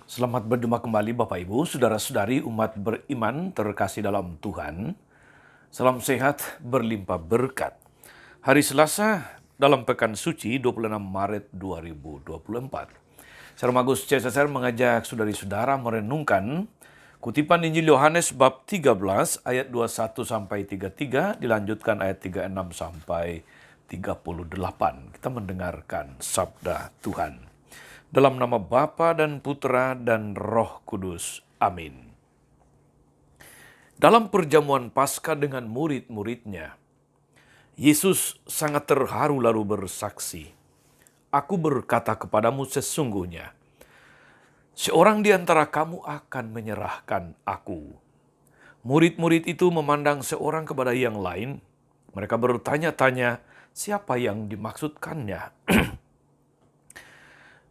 Selamat berjumpa kembali Bapak Ibu, Saudara-saudari umat beriman terkasih dalam Tuhan. Salam sehat, berlimpah berkat. Hari Selasa dalam Pekan Suci 26 Maret 2024. Saya Magus CSSR mengajak saudari-saudara merenungkan kutipan Injil Yohanes bab 13 ayat 21 sampai 33, dilanjutkan ayat 36 sampai 38. Kita mendengarkan sabda Tuhan. Dalam nama Bapa dan Putra dan Roh Kudus. Amin. Dalam perjamuan Paskah dengan murid-muridnya, Yesus sangat terharu lalu bersaksi, "Aku berkata kepadamu sesungguhnya, seorang di antara kamu akan menyerahkan aku." Murid-murid itu memandang seorang kepada yang lain. Mereka bertanya-tanya, siapa yang dimaksudkannya?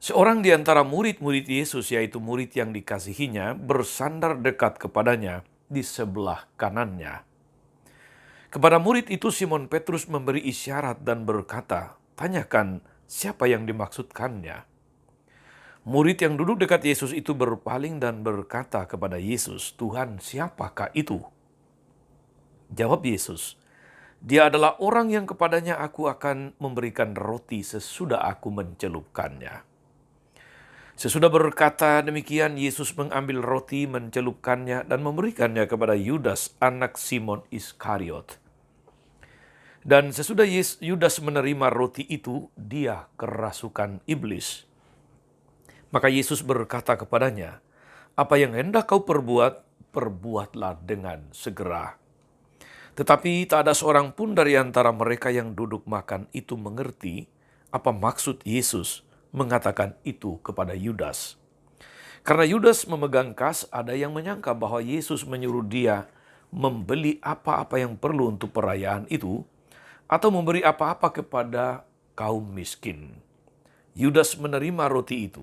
Seorang di antara murid-murid Yesus, yaitu murid yang dikasihinya, bersandar dekat kepadanya di sebelah kanannya. Kepada murid itu Simon Petrus memberi isyarat dan berkata, "Tanyakan siapa yang dimaksudkannya." Murid yang duduk dekat Yesus itu berpaling dan berkata kepada Yesus, "Tuhan, siapakah itu?" Jawab Yesus, "Dia adalah orang yang kepadanya aku akan memberikan roti sesudah aku mencelupkannya." Sesudah berkata demikian, Yesus mengambil roti, mencelupkannya, dan memberikannya kepada Yudas, anak Simon Iskariot. Dan sesudah Yudas menerima roti itu, dia kerasukan iblis. Maka Yesus berkata kepadanya, "Apa yang hendak kau perbuat, perbuatlah dengan segera." Tetapi tak ada seorang pun dari antara mereka yang duduk makan itu mengerti apa maksud Yesus mengatakan itu kepada Yudas. Karena Yudas memegang kas, ada yang menyangka bahwa Yesus menyuruh dia membeli apa-apa yang perlu untuk perayaan itu, atau memberi apa-apa kepada kaum miskin. Yudas menerima roti itu,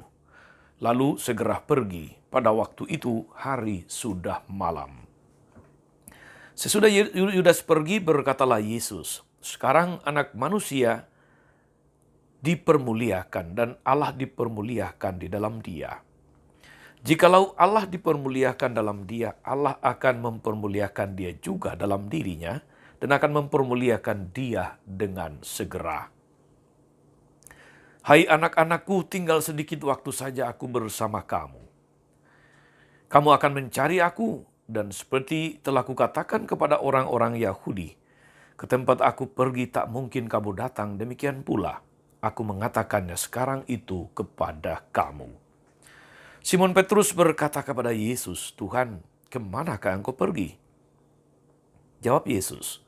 lalu segera pergi. Pada waktu itu hari sudah malam. Sesudah Yudas pergi, berkatalah Yesus, "Sekarang anak manusia dipermuliakan dan Allah dipermuliakan di dalam dia. Jikalau Allah dipermuliakan dalam dia, Allah akan mempermuliakan dia juga dalam dirinya dan akan mempermuliakan dia dengan segera. Hai anak-anakku, tinggal sedikit waktu saja aku bersama kamu. Kamu akan mencari aku, dan seperti telah kukatakan kepada orang-orang Yahudi, ke tempat aku pergi tak mungkin kamu datang, demikian pula aku mengatakannya sekarang itu kepada kamu." Simon Petrus berkata kepada Yesus, "Tuhan, kemanakah engkau pergi?" Jawab Yesus,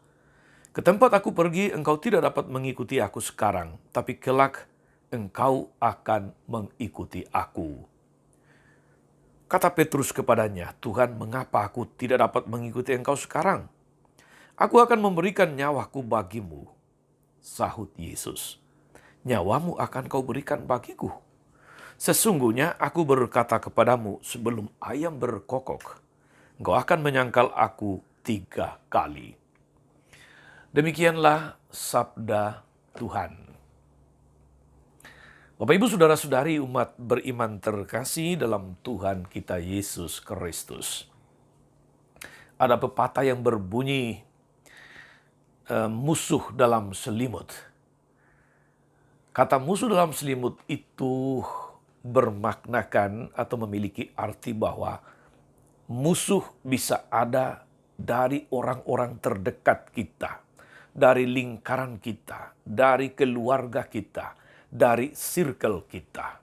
"Ke tempat aku pergi engkau tidak dapat mengikuti aku sekarang, tapi kelak engkau akan mengikuti aku." Kata Petrus kepadanya, "Tuhan, mengapa aku tidak dapat mengikuti engkau sekarang? Aku akan memberikan nyawaku bagimu." Sahut Yesus, "Nyawamu akan kau berikan bagiku. Sesungguhnya aku berkata kepadamu, sebelum ayam berkokok, engkau akan menyangkal aku 3 kali." Demikianlah sabda Tuhan. Bapak Ibu Saudara-saudari umat beriman terkasih dalam Tuhan kita Yesus Kristus. Ada pepatah yang berbunyi, musuh dalam selimut. Kata musuh dalam selimut itu bermaknakan atau memiliki arti bahwa musuh bisa ada dari orang-orang terdekat kita, dari lingkaran kita, dari keluarga kita, dari circle kita.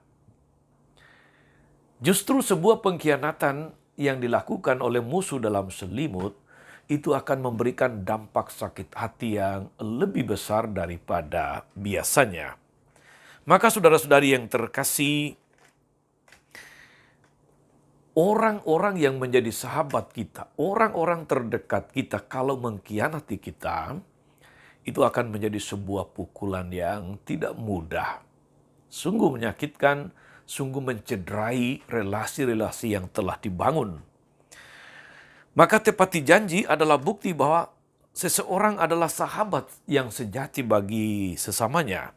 Justru sebuah pengkhianatan yang dilakukan oleh musuh dalam selimut itu akan memberikan dampak sakit hati yang lebih besar daripada biasanya. Maka saudara-saudari yang terkasih, orang-orang yang menjadi sahabat kita, orang-orang terdekat kita kalau mengkhianati kita, itu akan menjadi sebuah pukulan yang tidak mudah. Sungguh menyakitkan, sungguh mencederai relasi-relasi yang telah dibangun. Maka tepati janji adalah bukti bahwa seseorang adalah sahabat yang sejati bagi sesamanya.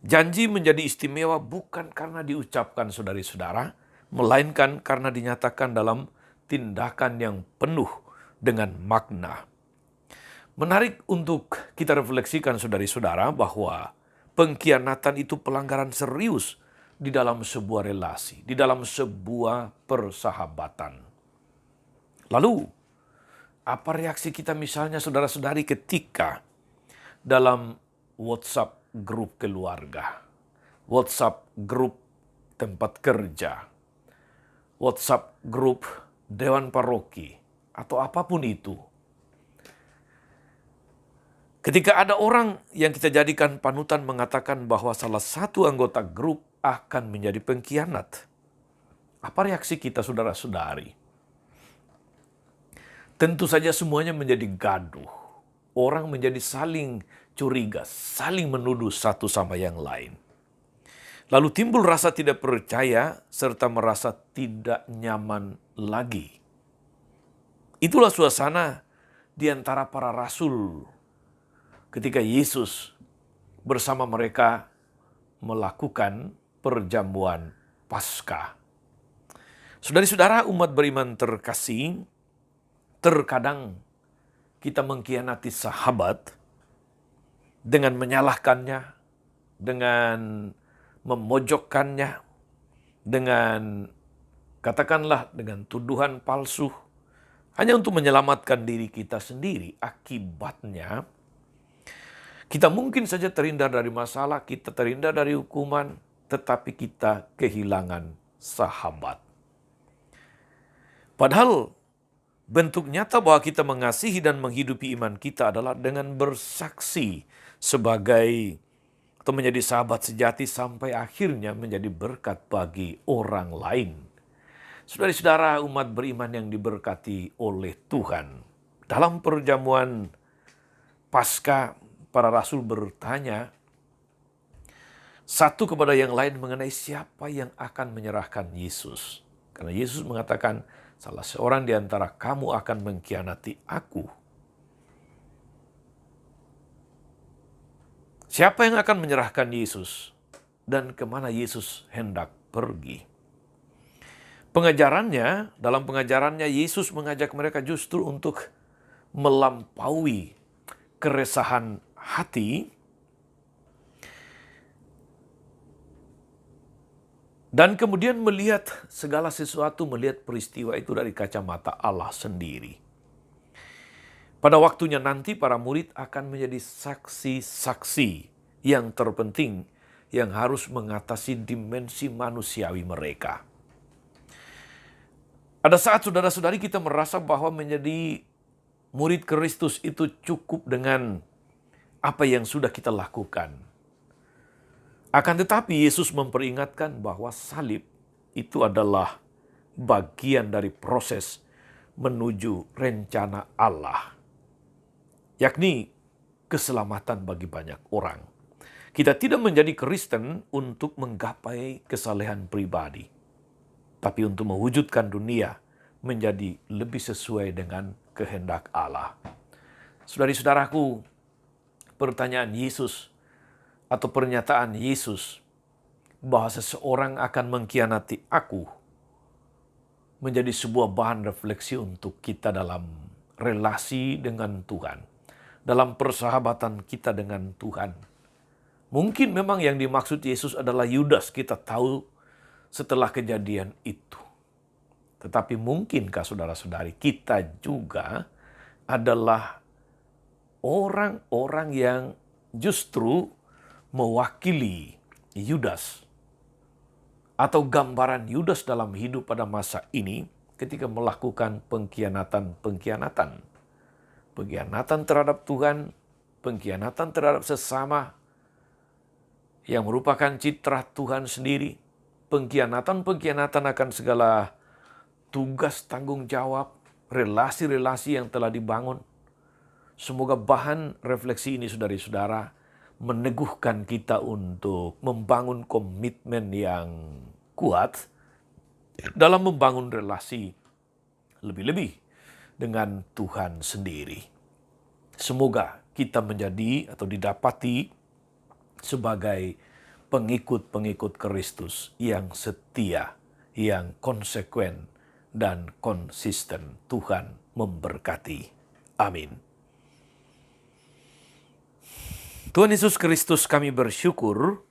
Janji menjadi istimewa bukan karena diucapkan saudari-saudara, melainkan karena dinyatakan dalam tindakan yang penuh dengan makna. Menarik untuk kita refleksikan saudara-saudara bahwa pengkhianatan itu pelanggaran serius di dalam sebuah relasi, di dalam sebuah persahabatan. Lalu, apa reaksi kita misalnya saudara-saudari ketika dalam WhatsApp grup keluarga, WhatsApp grup tempat kerja, WhatsApp grup dewan paroki, atau apapun itu. Ketika ada orang yang kita jadikan panutan mengatakan bahwa salah satu anggota grup akan menjadi pengkhianat, apa reaksi kita saudara-saudari? Tentu saja semuanya menjadi gaduh. Orang menjadi saling curiga, saling menuduh satu sama yang lain. Lalu timbul rasa tidak percaya serta merasa tidak nyaman lagi. Itulah suasana di antara para rasul ketika Yesus bersama mereka melakukan perjamuan Paskah. Saudara-saudara umat beriman terkasih, terkadang kita mengkhianati sahabat dengan menyalahkannya, dengan memojokkannya, dengan katakanlah dengan tuduhan palsu, hanya untuk menyelamatkan diri kita sendiri. Akibatnya, kita mungkin saja terhindar dari masalah, kita terhindar dari hukuman, tetapi kita kehilangan sahabat. Padahal bentuk nyata bahwa kita mengasihi dan menghidupi iman kita adalah dengan bersaksi sebagai atau menjadi sahabat sejati sampai akhirnya menjadi berkat bagi orang lain. Saudara-saudara umat beriman yang diberkati oleh Tuhan, dalam perjamuan Paskah para rasul bertanya satu kepada yang lain mengenai siapa yang akan menyerahkan Yesus. Karena Yesus mengatakan, salah seorang di antara kamu akan mengkhianati aku. Siapa yang akan menyerahkan Yesus? Dan kemana Yesus hendak pergi? Dalam pengajarannya Yesus mengajak mereka justru untuk melampaui keresahan hati dan kemudian melihat segala sesuatu, melihat peristiwa itu dari kacamata Allah sendiri. Pada waktunya nanti para murid akan menjadi saksi-saksi yang terpenting yang harus mengatasi dimensi manusiawi mereka. Ada saat saudara-saudari kita merasa bahwa menjadi murid Kristus itu cukup dengan apa yang sudah kita lakukan. Akan tetapi Yesus memperingatkan bahwa salib itu adalah bagian dari proses menuju rencana Allah, yakni keselamatan bagi banyak orang. Kita tidak menjadi Kristen untuk menggapai kesalehan pribadi, tapi untuk mewujudkan dunia menjadi lebih sesuai dengan kehendak Allah. Saudari-saudaraku, pertanyaan Yesus atau pernyataan Yesus bahwa seseorang akan mengkhianati aku menjadi sebuah bahan refleksi untuk kita dalam relasi dengan Tuhan, dalam persahabatan kita dengan Tuhan. Mungkin memang yang dimaksud Yesus adalah Yudas, kita tahu setelah kejadian itu. Tetapi mungkinkah saudara-saudari kita juga adalah orang-orang yang justru mewakili Yudas atau gambaran Yudas dalam hidup pada masa ini ketika melakukan pengkhianatan. Pengkhianatan terhadap Tuhan, pengkhianatan terhadap sesama yang merupakan citra Tuhan sendiri, pengkhianatan akan segala tugas tanggung jawab, relasi-relasi yang telah dibangun. Semoga bahan refleksi ini saudara-saudara meneguhkan kita untuk membangun komitmen yang kuat dalam membangun relasi lebih-lebih dengan Tuhan sendiri. Semoga kita menjadi atau didapati sebagai pengikut-pengikut Kristus yang setia, yang konsekuen dan konsisten. Tuhan memberkati. Amin. Tuhan Yesus Kristus, kami bersyukur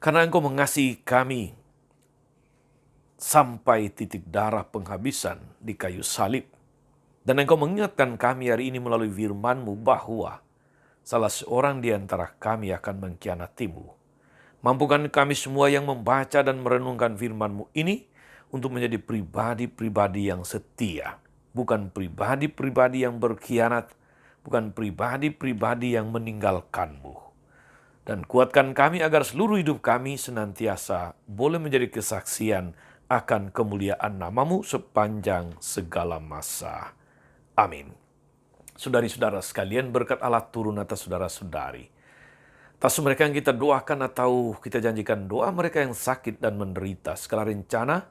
karena Engkau mengasihi kami sampai titik darah penghabisan di kayu salib. Dan Engkau mengingatkan kami hari ini melalui firman-Mu bahwa salah seorang di antara kami akan mengkhianati-Mu. Mampukan kami semua yang membaca dan merenungkan firman-Mu ini untuk menjadi pribadi-pribadi yang setia. Bukan pribadi-pribadi yang berkhianat, bukan pribadi-pribadi yang meninggalkan-Mu. Dan kuatkan kami agar seluruh hidup kami senantiasa boleh menjadi kesaksian akan kemuliaan nama-Mu sepanjang segala masa. Amin. Saudari-saudara sekalian, berkat Allah turun atas saudara-saudari. Atas mereka yang kita doakan atau kita janjikan doa mereka yang sakit dan menderita. Segala rencana,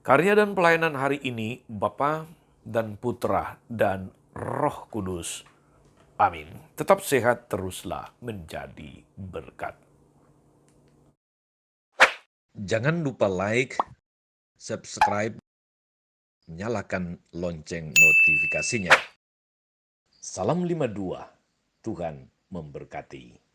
karya dan pelayanan hari ini, Bapa dan Putra dan Roh Kudus. Amin. Tetap sehat, teruslah menjadi berkat. Jangan lupa like, subscribe, nyalakan lonceng notifikasinya. Salam 52, Tuhan memberkati.